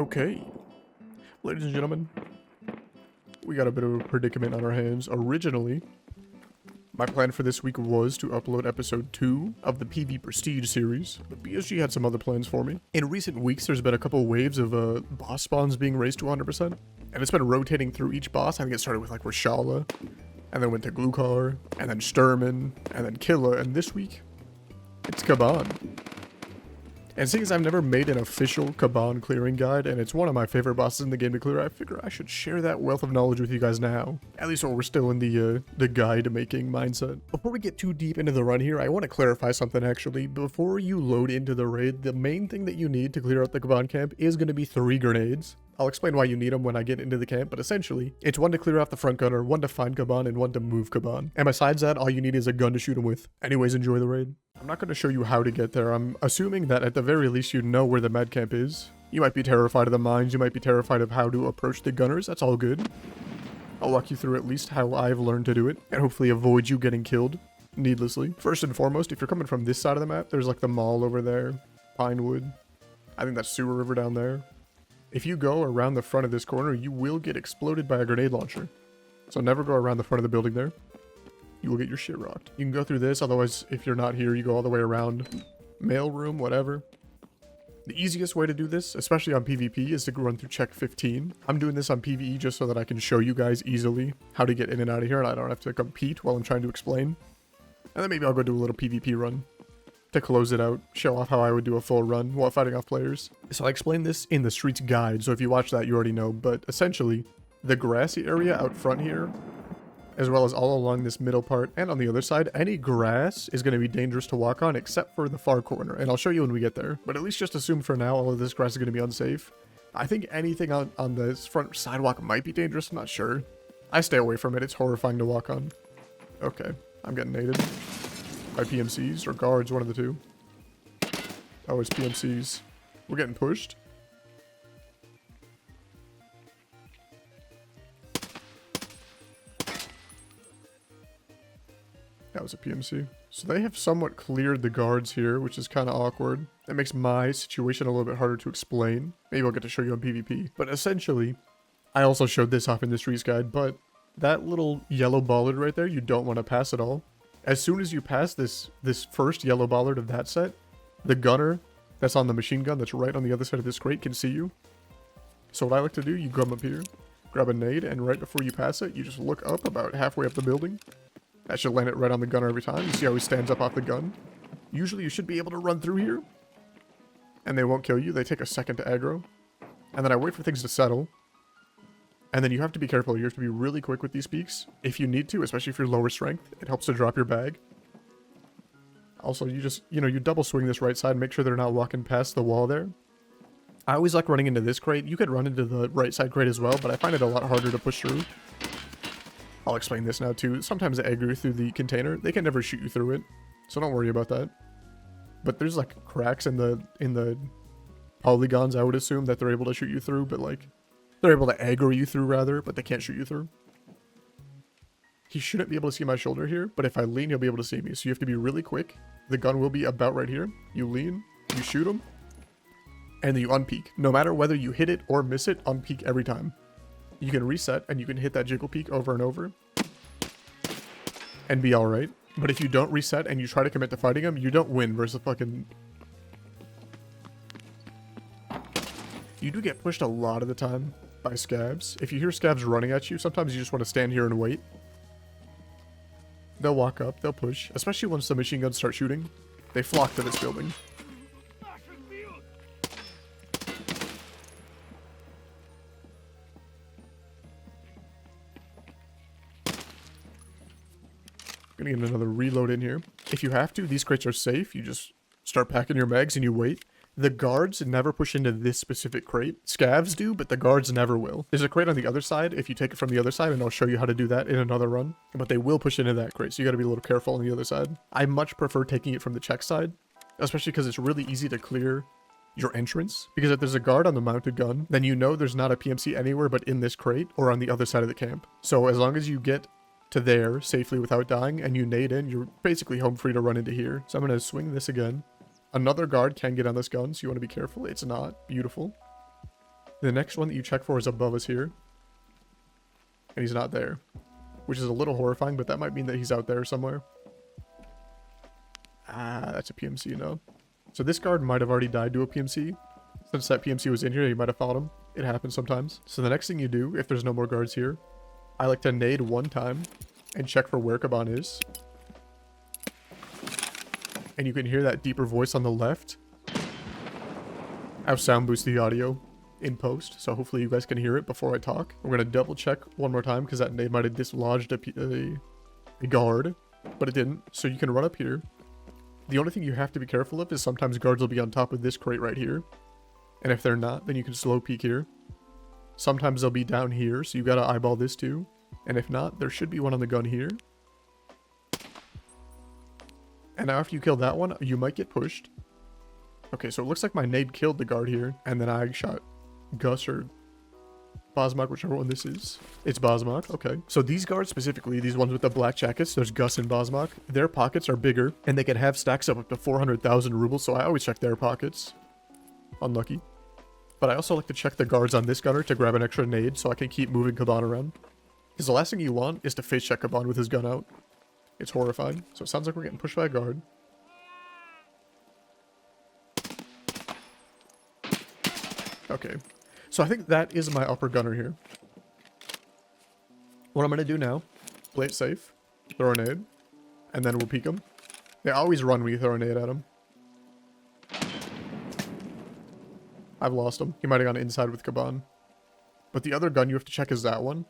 Okay, ladies and gentlemen, we got a bit of a predicament on our hands. Originally, my plan for this week was to upload episode 2 of the PV Prestige series, but BSG had some other plans for me. In recent weeks, there's been a couple waves of boss spawns being raised to 100%, and it's been rotating through each boss. I think it started with like Rashala, and then went to Glukar, and then Sturman, and then Killa, and this week, it's Kaban. And seeing as I've never made an official Kaban clearing guide, and it's one of my favorite bosses in the game to clear, I figure I should share that wealth of knowledge with you guys now. At least while we're still in the guide making mindset. Before we get too deep into the run here, I want to clarify something actually. Before you load into the raid, the main thing that you need to clear out the Kaban camp is going to be 3 grenades. I'll explain why you need them when I get into the camp, but essentially, it's 1 to clear off the front gunner, 1 to find Kaban, and 1 to move Kaban. And besides that, all you need is a gun to shoot him with. Anyways, enjoy the raid. I'm not going to show you how to get there. I'm assuming that at the very least you know where the med camp is. You might be terrified of the mines, you might be terrified of how to approach the gunners, that's all good. I'll walk you through at least how I've learned to do it, and hopefully avoid you getting killed needlessly. First and foremost, if you're coming from this side of the map, there's like the mall over there, Pinewood. I think that's Sewer River down there. If you go around the front of this corner, you will get exploded by a grenade launcher. So never go around the front of the building there. You will get your shit rocked. You can go through this, otherwise if you're not here, you go all the way around. Mail room, whatever. The easiest way to do this, especially on PvP, is to run through check 15. I'm doing this on PvE just so that I can show you guys easily how to get in and out of here, and I don't have to compete while I'm trying to explain. And then maybe I'll go do a little PvP run to close it out, show off how I would do a full run while fighting off players. So I explained this in the Streets Guide, so if you watch that, you already know, but essentially, the grassy area out front here, as well as all along this middle part and on the other side, any grass is going to be dangerous to walk on except for the far corner, and I'll show you when we get there. But at least just assume for now all of this grass is going to be unsafe. I think anything on this front sidewalk might be dangerous, I'm not sure. I stay away from it, it's horrifying to walk on. Okay, I'm getting naded. By PMCs or guards, one of the two. Oh, it's PMCs. We're getting pushed. That was a PMC. So they have somewhat cleared the guards here, which is kind of awkward. That makes my situation a little bit harder to explain. Maybe I'll get to show you on PvP. But essentially, I also showed this off in the Streets Guide, but that little yellow bollard right there, you don't want to pass at all. As soon as you pass this first yellow bollard of that set, the gunner that's on the machine gun that's right on the other side of this crate can see you. So what I like to do, you come up here, grab a nade, and right before you pass it, you just look up about halfway up the building. That should land it right on the gunner every time. You see how he stands up off the gun? Usually you should be able to run through here, and they won't kill you. They take a second to aggro. And then I wait for things to settle. And then you have to be careful. You have to be really quick with these peaks. If you need to, especially if you're lower strength, it helps to drop your bag. Also, you just, you double swing this right side and make sure they're not walking past the wall there. I always like running into this crate. You could run into the right side crate as well, but I find it a lot harder to push through. I'll explain this now too. Sometimes they aggro through the container. They can never shoot you through it, so don't worry about that. But there's like cracks in the polygons, I would assume, that they're able to shoot you through, but like... they're able to aggro you through, rather, but they can't shoot you through. He shouldn't be able to see my shoulder here, but if I lean, he'll be able to see me. So you have to be really quick. The gun will be about right here. You lean, you shoot him, and then you unpeak. No matter whether you hit it or miss it, unpeak every time. You can reset, and you can hit that jiggle peak over and over, and be alright. But if you don't reset, and you try to commit to fighting him, you don't win versus fucking... You do get pushed a lot of the time by scabs. If you hear scabs running at you, sometimes you just want to stand here and wait. They'll walk up, they'll push, especially once the machine guns start shooting. They flock to this building. Gonna get another reload in here. If you have to, these crates are safe. You just start packing your mags and you wait. The guards never push into this specific crate. Scavs do, but the guards never will. There's a crate on the other side if you take it from the other side, and I'll show you how to do that in another run. But they will push into that crate, so you gotta be a little careful on the other side. I much prefer taking it from the check side, especially because it's really easy to clear your entrance. Because if there's a guard on the mounted gun, then you know there's not a PMC anywhere but in this crate or on the other side of the camp. So as long as you get to there safely without dying and you nade in, you're basically home free to run into here. So I'm gonna swing this again. Another guard can get on this gun, so you want to be careful. It's not beautiful. The next one that you check for is above us here. And he's not there. Which is a little horrifying, but that might mean that he's out there somewhere. Ah, that's a PMC, no. So this guard might have already died to a PMC. Since that PMC was in here, you might have fought him. It happens sometimes. So the next thing you do, if there's no more guards here, I like to nade one time and check for where Kaban is. And you can hear that deeper voice on the left. I've sound boosted the audio in post, so hopefully you guys can hear it before I talk. We're going to double check one more time because that nade might have dislodged a guard, but it didn't. So you can run up here. The only thing you have to be careful of is sometimes guards will be on top of this crate right here. And if they're not, then you can slow peek here. Sometimes they'll be down here, so you got to eyeball this too. And if not, there should be one on the gun here. And now after you kill that one, you might get pushed. Okay, so it looks like my nade killed the guard here, and then I shot Gus or Bosmok, whichever one this is. It's Bosmok, okay. So these guards specifically, these ones with the black jackets, there's Gus and Bosmok. Their pockets are bigger, and they can have stacks of up to 400,000 rubles, so I always check their pockets. Unlucky. But I also like to check the guards on this gunner to grab an extra nade, so I can keep moving Kaban around. Because the last thing you want is to face check Kaban with his gun out. It's horrifying. So it sounds like we're getting pushed by a guard. Okay. So I think that is my upper gunner here. What I'm going to do now, play it safe, throw a nade, and then we'll peek him. They always run when you throw a nade at him. I've lost him. He might have gone inside with Kaban. But the other gun you have to check is that one.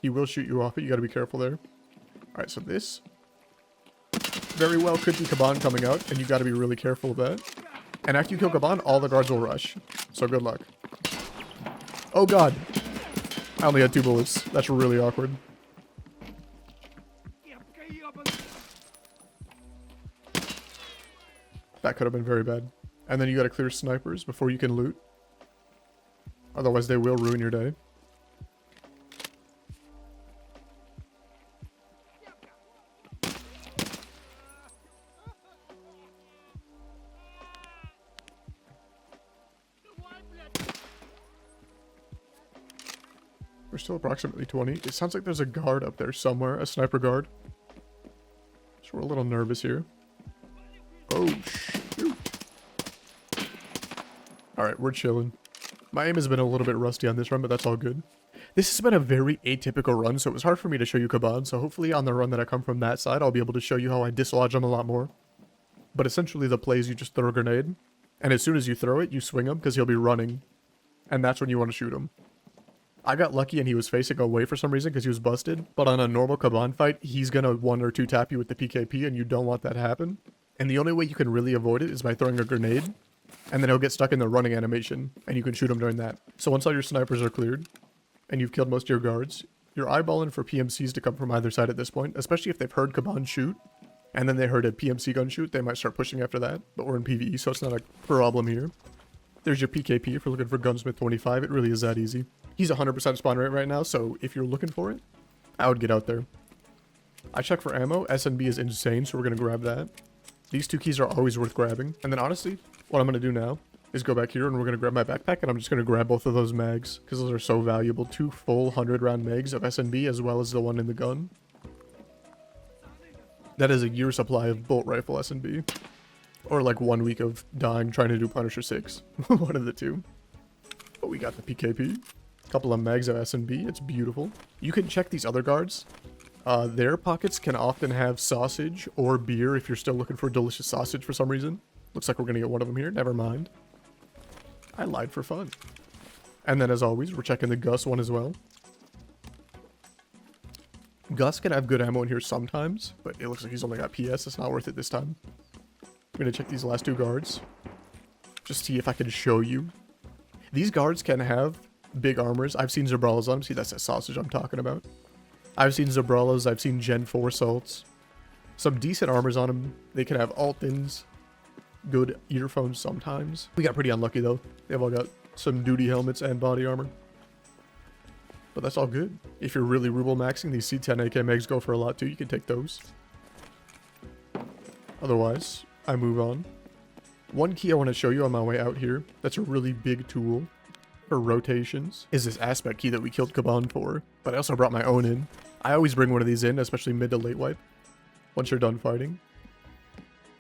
He will shoot you off it. You got to be careful there. Alright, so this very well could be Kaban coming out, and you got to be really careful of that. And after you kill Kaban, all the guards will rush. So good luck. Oh god. I only had 2 bullets. That's really awkward. That could have been very bad. And then you got to clear snipers before you can loot. Otherwise they will ruin your day. We're still approximately 20. It sounds like there's a guard up there somewhere, a sniper guard. So we're a little nervous here. Oh, shoot. Alright, we're chilling. My aim has been a little bit rusty on this run, but that's all good. This has been a very atypical run, so it was hard for me to show you Kaban, so hopefully on the run that I come from that side, I'll be able to show you how I dislodge him a lot more. But essentially the play is you just throw a grenade, and as soon as you throw it, you swing him, because he'll be running. And that's when you want to shoot him. I got lucky and he was facing away for some reason because he was busted, but on a normal Kaban fight, he's going to 1 or 2 tap you with the PKP, and you don't want that to happen. And the only way you can really avoid it is by throwing a grenade, and then he'll get stuck in the running animation, and you can shoot him during that. So once all your snipers are cleared, and you've killed most of your guards, you're eyeballing for PMCs to come from either side at this point, especially if they've heard Kaban shoot, and then they heard a PMC gun shoot, they might start pushing after that, but we're in PVE, so it's not a problem here. There's your PKP if you're looking for Gunsmith 25, it really is that easy. He's 100% spawn rate right now, so if you're looking for it, I would get out there. I check for ammo, SNB is insane, so we're going to grab that. These 2 keys are always worth grabbing. And then honestly, what I'm going to do now is go back here and we're going to grab my backpack, and I'm just going to grab both of those mags because those are so valuable. 2 full 100 round mags of SNB as well as the one in the gun. That is a year supply of bolt rifle SNB. Or like 1 week of dying trying to do Punisher 6. One of the 2. But we got the PKP. Couple of mags of SNB. It's beautiful. You can check these other guards. Their pockets can often have sausage or beer if you're still looking for delicious sausage for some reason. Looks like we're going to get one of them here. Never mind. I lied for fun. And then as always, we're checking the Gus one as well. Gus can have good ammo in here sometimes, but it looks like he's only got PS. It's not worth it this time. I'm going to check these last 2 guards. Just see if I can show you. These guards can have big armors. I've seen Zabrallas on them. See, that's that sausage I'm talking about. I've seen Zabrallas. I've seen Gen 4 salts. Some decent armors on them. They can have Altons. Good earphones sometimes. We got pretty unlucky though. They've all got some duty helmets and body armor. But that's all good. If you're really ruble maxing, these C10 AK mags go for a lot too. You can take those. Otherwise, I move on. One key I want to show you on my way out here. That's a really big tool. for rotations is this aspect key that we killed Kaban for, but I also brought my own in. I always bring one of these in, especially mid to late wipe, once you're done fighting.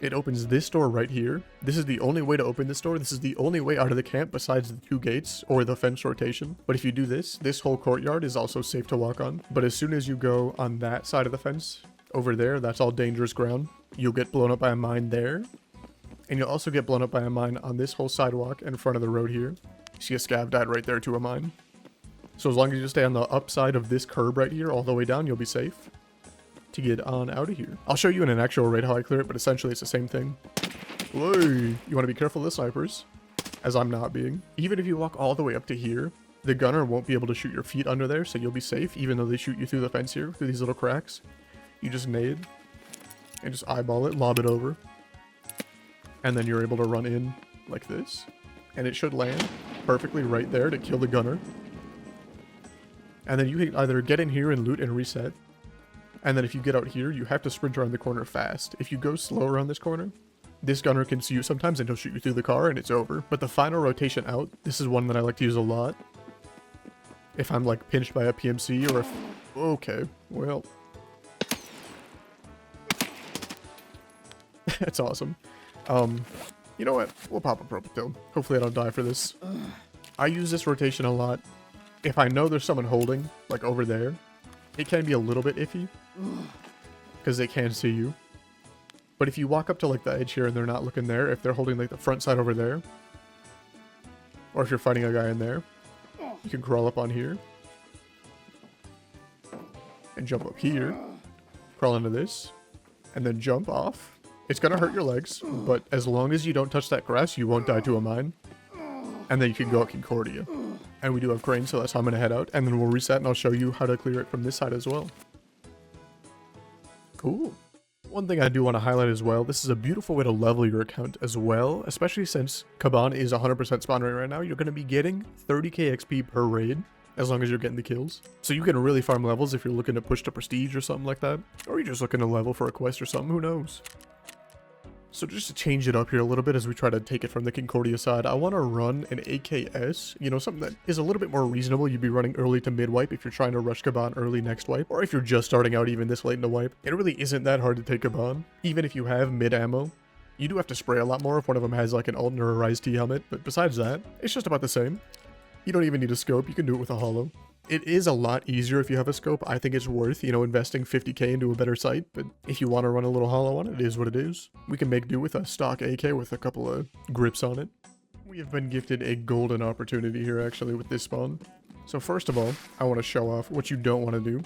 It opens this door right here. This is the only way to open this door. This is the only way out of the camp besides the 2 gates or the fence rotation. But if you do this, this whole courtyard is also safe to walk on. But as soon as you go on that side of the fence, over there, that's all dangerous ground. You'll get blown up by a mine there. And you'll also get blown up by a mine on this whole sidewalk in front of the road here. You see a scav died right there to a mine. So as long as you stay on the upside of this curb right here all the way down, you'll be safe to get on out of here. I'll show you in an actual raid how I clear it, but essentially it's the same thing. Whoa, you want to be careful of the snipers, as I'm not being. Even if you walk all the way up to here, the gunner won't be able to shoot your feet under there, so you'll be safe, even though they shoot you through the fence here, through these little cracks. You just nade, and just eyeball it, lob it over. And then you're able to run in like this, and it should land perfectly right there to kill the gunner. And then you can either get in here and loot and reset, and then if you get out here, you have to sprint around the corner fast. If you go slow around this corner, this gunner can see you sometimes and he'll shoot you through the car and it's over. But the final rotation out, this is one that I like to use a lot. If I'm like pinched by a PMC or if... Okay, well... That's awesome. You know what? We'll pop a Propatil. Hopefully I don't die for this. I use this rotation a lot. If I know there's someone holding, like over there, it can be a little bit iffy. Because they can see you. But if you walk up to like the edge here and they're not looking there, if they're holding like the front side over there, or if you're fighting a guy in there, you can crawl up on here. And jump up here. Crawl into this. And then jump off. It's gonna hurt your legs, but as long as you don't touch that grass, you won't die to a mine. And then you can go out Concordia. And we do have cranes, so that's how I'm gonna head out. And then we'll reset and I'll show you how to clear it from this side as well. Cool. One thing I do want to highlight as well, this is a beautiful way to level your account as well, especially since Kaban is 100% spawn rate right now. You're going to be getting 30k XP per raid, as long as you're getting the kills. So you can really farm levels if you're looking to push to prestige or something like that, or you're just looking to level for a quest or something, who knows. So just to change it up here a little bit as we try to take it from the Concordia side, I want to run an AKS, you know, something that is a little bit more reasonable. You'd be running early to mid wipe if you're trying to rush Kaban early next wipe, or if you're just starting out even this late in the wipe. It really isn't that hard to take Kaban, even if you have mid ammo. You do have to spray a lot more if one of them has like an Alton or a Rise T helmet, but besides that, it's just about the same. You don't even need a scope, you can do it with a holo. It is a lot easier if you have a scope. I think it's worth, you know, investing 50k into a better sight, but if you want to run a little holo on it, it is what it is. We can make do with a stock AK with a couple of grips on it. We have been gifted a golden opportunity here actually with this spawn. So first of all, I want to show off what you don't want to do.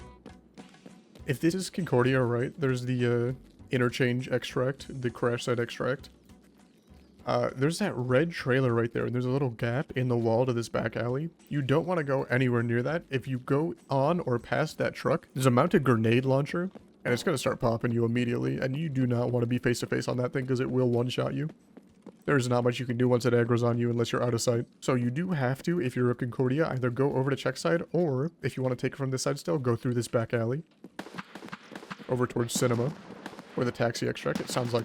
If this is Concordia, right, there's the interchange extract, the crash site extract. There's that red trailer right there, and there's a little gap in the wall to this back alley. You don't want to go anywhere near that. If you go on or past that truck, there's a mounted grenade launcher, and it's going to start popping you immediately, and you do not want to be face-to-face on that thing because it will one-shot you. There's not much you can do once it aggroes on you unless you're out of sight. So you do have to, if you're a Concordia, either go over to check side, or if you want to take it from this side still, go through this back alley. Over towards Cinema, or the taxi extract. It sounds like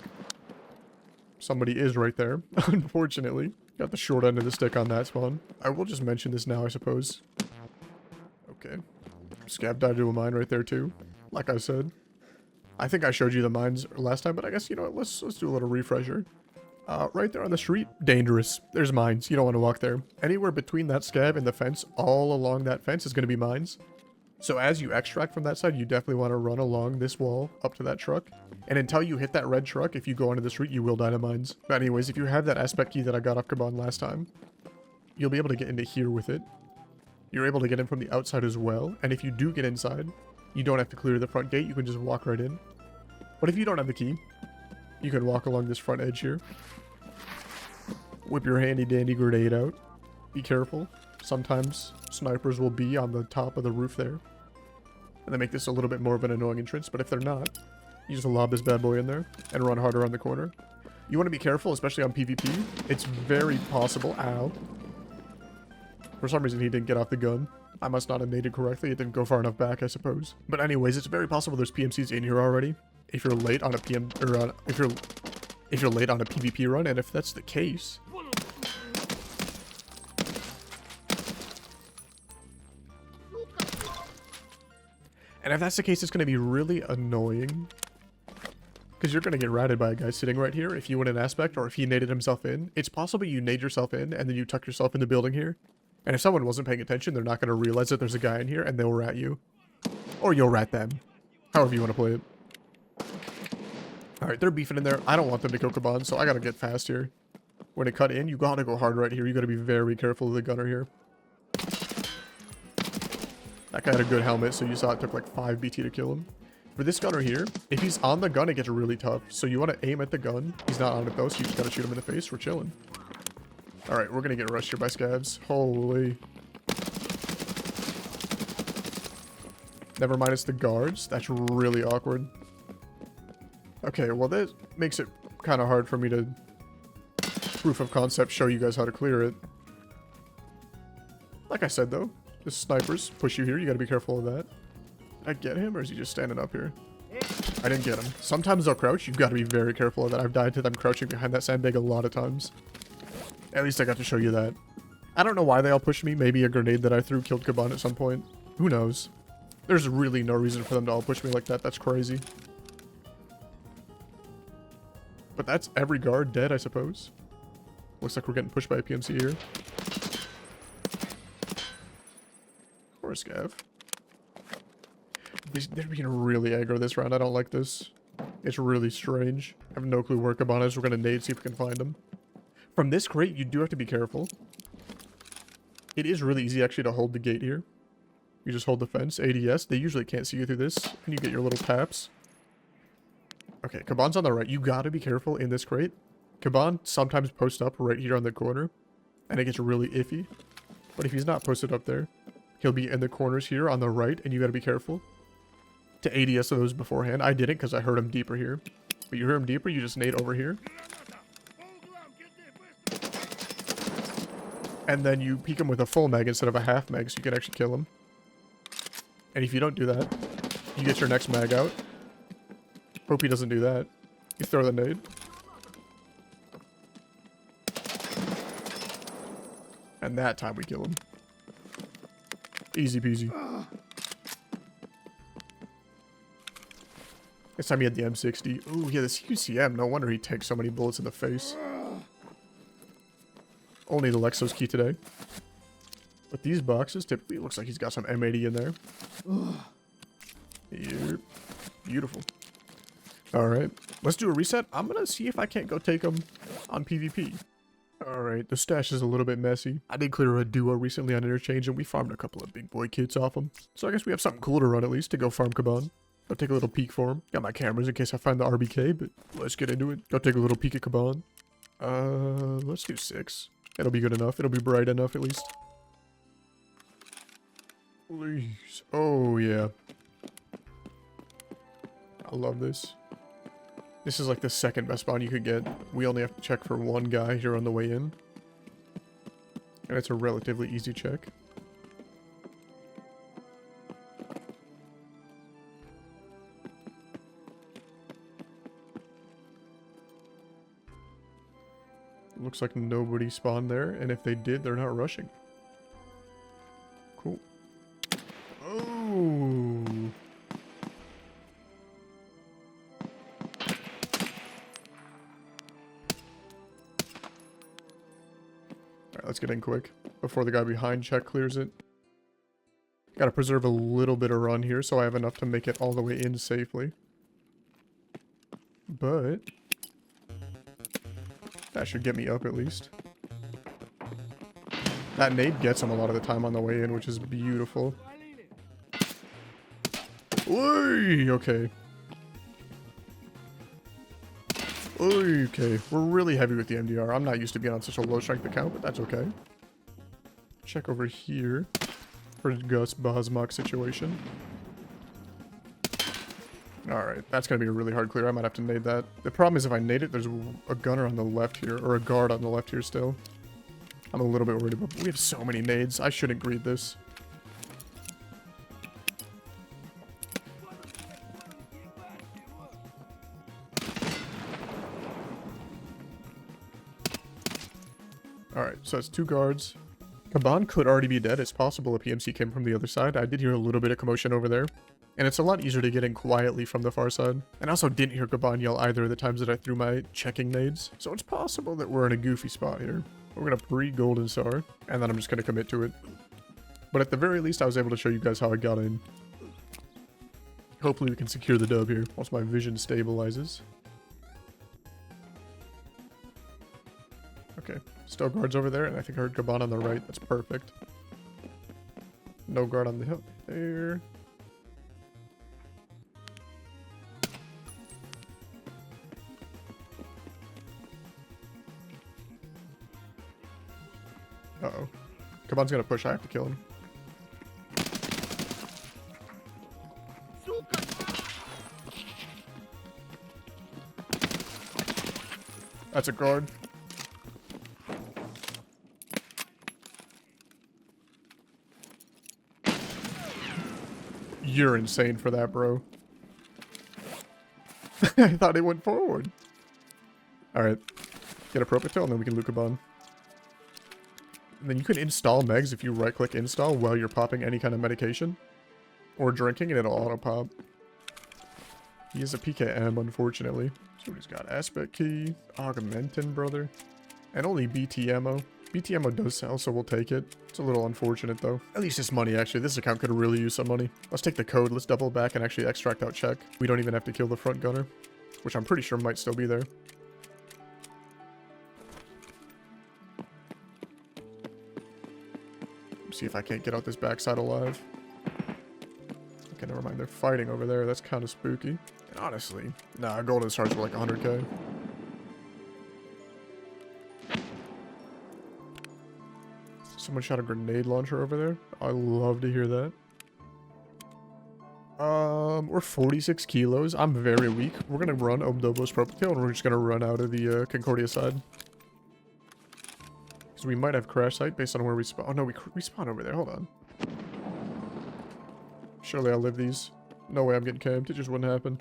somebody is right there, unfortunately. Got the short end of the stick on that spawn. I will just mention this now, I suppose. Okay. Scab died to a mine right there, too. Like I said. I think I showed you the mines last time, but I guess, you know what, let's do a little refresher. Right there on the street, dangerous. There's mines. You don't want to walk there. Anywhere between that scab and the fence, all along that fence is going to be mines. So as you extract from that side, you definitely want to run along this wall up to that truck. And until you hit that red truck, if you go onto the street, you will die to mines. But anyways, if you have that aspect key that I got off Kaban last time, you'll be able to get into here with it. You're able to get in from the outside as well. And if you do get inside, you don't have to clear the front gate. You can just walk right in. But if you don't have the key, you can walk along this front edge here. Whip your handy dandy grenade out. Be careful. Sometimes snipers will be on the top of the roof there. And they make this a little bit more of an annoying entrance, but if they're not, you just lob this bad boy in there and run harder on the corner. You want to be careful, especially on PvP. It's very possible. Ow. For some reason, he didn't get off the gun. I must not have made it correctly. It didn't go far enough back, I suppose. But anyways, it's very possible there's PMCs in here already. If you're late on a if you're late on a PvP run, and if that's the case, And if that's the case, it's going to be really annoying. Because you're going to get ratted by a guy sitting right here if you win an aspect, or if he naded himself in. It's possible you nade yourself in, and then you tuck yourself in the building here. And if someone wasn't paying attention, they're not going to realize that there's a guy in here, and they'll rat you. Or you'll rat them. However you want to play it. Alright, they're beefing in there. I don't want them to kill Kaban, so I got to get fast here. When it cut in, you got to go hard right here. You got to be very careful of the gunner here. That guy had a good helmet, so you saw it took like 5 BT to kill him. For this gunner here, if he's on the gun, it gets really tough. So you want to aim at the gun. He's not on it though, so you just got to shoot him in the face. We're chilling. Alright, we're going to get rushed here by scavs. Holy. Never mind, it's the guards. That's really awkward. Okay, well that makes it kind of hard for me to proof of concept show you guys how to clear it. Like I said though, the snipers push you here. You got to be careful of that. Did I get him, or is he just standing up here? I didn't get him. Sometimes they'll crouch. You've got to be very careful of that. I've died to them crouching behind that sandbag a lot of times. At least I got to show you that. I don't know why they all pushed me. Maybe a grenade that I threw killed Kaban at some point. Who knows? There's really no reason for them to all push me like that. That's crazy. But that's every guard dead, I suppose. Looks like we're getting pushed by a PMC here. Or a scav. They're being really aggro this round. I don't like this. It's really strange. I have no clue where Kaban is. We're going to nade, see if we can find him. From this crate, you do have to be careful. It is really easy, actually, to hold the gate here. You just hold the fence. ADS. They usually can't see you through this. And you get your little taps. Okay, Kaban's on the right. You got to be careful in this crate. Kaban sometimes posts up right here on the corner. And it gets really iffy. But if he's not posted up there, he'll be in the corners here on the right. And you got to be careful to ADS those beforehand. I didn't because I heard him deeper here. But you hear him deeper, you just nade over here. And then you peek him with a full mag instead of a half mag so you can actually kill him. And if you don't do that, you get your next mag out. Hope he doesn't do that. You throw the nade. And that time we kill him. Easy peasy. This time he had the M60. Ooh, he had this UCM. No wonder he takes so many bullets in the face. Only the Lexo's key today. But these boxes, typically, it looks like he's got some M80 in there. Yep. Beautiful. Alright, let's do a reset. I'm gonna see if I can't go take him on PvP. Alright, the stash is a little bit messy. I did clear a duo recently on Interchange, and we farmed a couple of big boy kits off him. So I guess we have something cool to run at least to go farm Kaban. Go take a little peek for him. Got my cameras in case I find the RBK, but let's get into it. Go take a little peek at Kaban. Let's do 6. It'll be good enough. It'll be bright enough at least. Please. Oh, yeah. I love this. This is like the second best spawn you could get. We only have to check for one guy here on the way in. And it's a relatively easy check. Looks like nobody spawned there, and if they did, they're not rushing. Cool. Oh. Alright, let's get in quick before the guy behind check clears it. Gotta preserve a little bit of run here so I have enough to make it all the way in safely. But that should get me up at least. That nade gets him a lot of the time on the way in, which is beautiful. Oy, okay. Okay, we're really heavy with the MDR. I'm not used to being on such a low strength account, but that's okay. Check over here for Gus Bosmok situation. Alright, that's going to be a really hard clear. I might have to nade that. The problem is if I nade it, there's a gunner on the left here, or a guard on the left here still. I'm a little bit worried about. We have so many nades. I shouldn't greed this. Alright, so it's 2 guards. Kaban could already be dead. It's possible a PMC came from the other side. I did hear a little bit of commotion over there. And it's a lot easier to get in quietly from the far side. And I also didn't hear Kaban yell either of the times that I threw my checking nades. So it's possible that we're in a goofy spot here. We're going to pre-Golden Star, and then I'm just going to commit to it. But at the very least, I was able to show you guys how I got in. Hopefully we can secure the dub here once my vision stabilizes. Okay, still guards over there, and I think I heard Kaban on the right. That's perfect. No guard on the hill there. Uh-oh. Kaban's gonna push. I have to kill him. That's a guard. You're insane for that, bro. I thought it went forward. Alright. Get a Propatil and then we can loot Kaban. And then you can install megs if you right-click install while you're popping any kind of medication. Or drinking and it'll auto-pop. He is a PKM, unfortunately. So he's got Aspect Key, Augmentin, brother. And only BT ammo. BT ammo does sell, so we'll take it. It's a little unfortunate, though. At least it's money, actually. This account could really use some money. Let's take the code. Let's double back and actually extract out check. We don't even have to kill the front gunner. Which I'm pretty sure might still be there. See if I can't get out this backside alive. Okay, never mind. They're fighting over there. That's kind of spooky. And honestly, nah, Golden Stars were like 100k. Someone shot a grenade launcher over there. I love to hear that. We're 46 kilos. I'm very weak. We're gonna run Obdobo's Propatil and we're just gonna run out of the Concordia side. So we might have crash site based on where we spawn. Oh no, we respawn over there. Hold on. Surely I'll live these. No way I'm getting camped. It just wouldn't happen.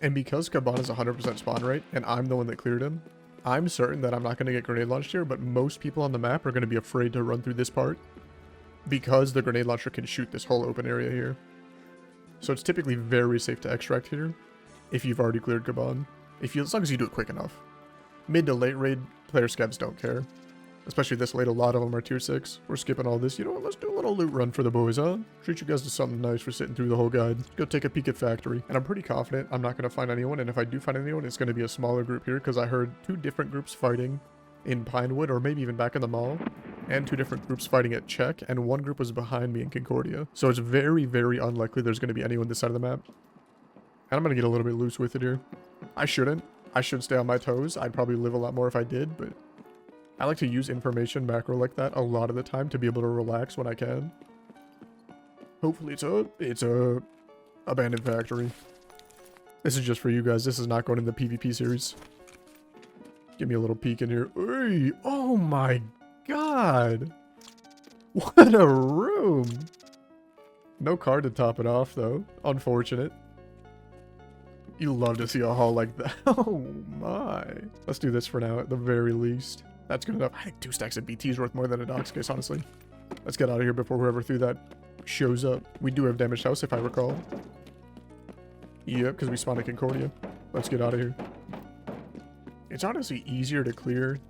And because Kaban is 100% spawn rate, and I'm the one that cleared him, I'm certain that I'm not going to get grenade launched here, but most people on the map are going to be afraid to run through this part because the grenade launcher can shoot this whole open area here. So it's typically very safe to extract here if you've already cleared Kaban. As long as you do it quick enough. Mid to late raid, player scavs don't care. Especially this late, a lot of them are tier 6. We're skipping all this. You know what, let's do a little loot run for the boys, huh? Treat you guys to something nice for sitting through the whole guide. Go take a peek at Factory. And I'm pretty confident I'm not going to find anyone, and if I do find anyone, it's going to be a smaller group here, because I heard 2 different groups fighting in Pinewood, or maybe even back in the mall, and 2 different groups fighting at Czech, and 1 group was behind me in Concordia. So it's very, very unlikely there's going to be anyone this side of the map. And I'm going to get a little bit loose with it here. I shouldn't. I should stay on my toes. I'd probably live a lot more if I did, but I like to use information macro like that a lot of the time to be able to relax when I can. Hopefully it's a abandoned factory. This is just for you guys. This is not going in the PvP series. Give me a little peek in here. Hey, oh my god. What a room. No card to top it off though. Unfortunate. You love to see a haul like that. Oh my. Let's do this for now at the very least. That's good enough. I think 2 stacks of BT is worth more than a Dox case, honestly. Let's get out of here before whoever threw that shows up. We do have damaged house, if I recall. Yep, because we spawned at Concordia. Let's get out of here. It's honestly easier to clear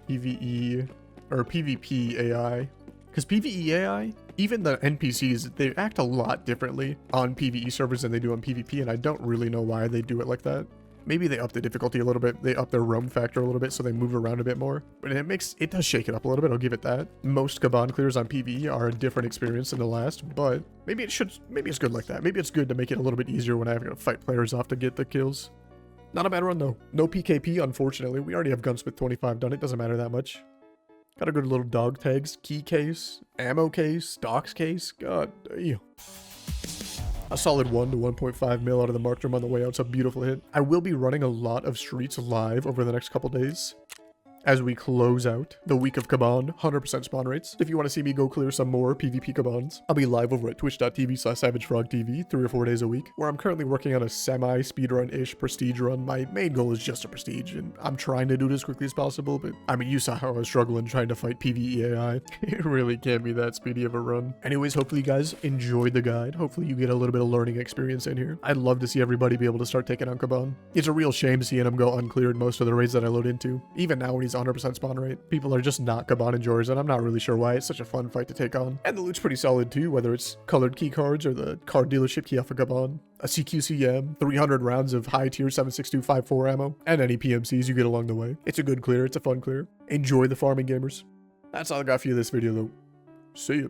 PVE or PvP AI. Because PvE AI, even the NPCs, they act a lot differently on PvE servers than they do on PvP, and I don't really know why they do it like that. Maybe they up the difficulty a little bit. They up their roam factor a little bit so they move around a bit more. But it does shake it up a little bit. I'll give it that. Most Kaban clears on PvE are a different experience than the last, but maybe it's good like that. Maybe it's good to make it a little bit easier when I have to fight players off to get the kills. Not a bad run though. No PKP, unfortunately. We already have Gunsmith 25 done. It doesn't matter that much. Got a good little dog tags, key case, ammo case, stocks case. God damn. A solid 1 to 1.5 mil out of the marked room on the way out. It's a beautiful hit. I will be running a lot of streets live over the next couple days. as we close out the week of Kaban, 100% spawn rates. If you want to see me go clear some more PvP Kabans, I'll be live over at twitch.tv/SavageFrogTV 3 or 4 days a week, where I'm currently working on a semi-speedrun-ish prestige run. My main goal is just a prestige, and I'm trying to do it as quickly as possible, but I mean, you saw how I was struggling trying to fight PVE AI. It really can't be that speedy of a run. Anyways, hopefully you guys enjoyed the guide. Hopefully you get a little bit of learning experience in here. I'd love to see everybody be able to start taking on Kaban. It's a real shame seeing him go uncleared most of the raids that I load into. Even now when he's 100% spawn rate, people are just not Kaban enjoyers, and I'm not really sure why. It's such a fun fight to take on. And the loot's pretty solid too, whether it's colored key cards or the card dealership key off of Kaban, a CQCM, 300 rounds of high tier 7.6254 ammo, and any PMCs you get along the way. It's a good clear, it's a fun clear. Enjoy the farming, gamers. That's all I got for you this video though. See ya.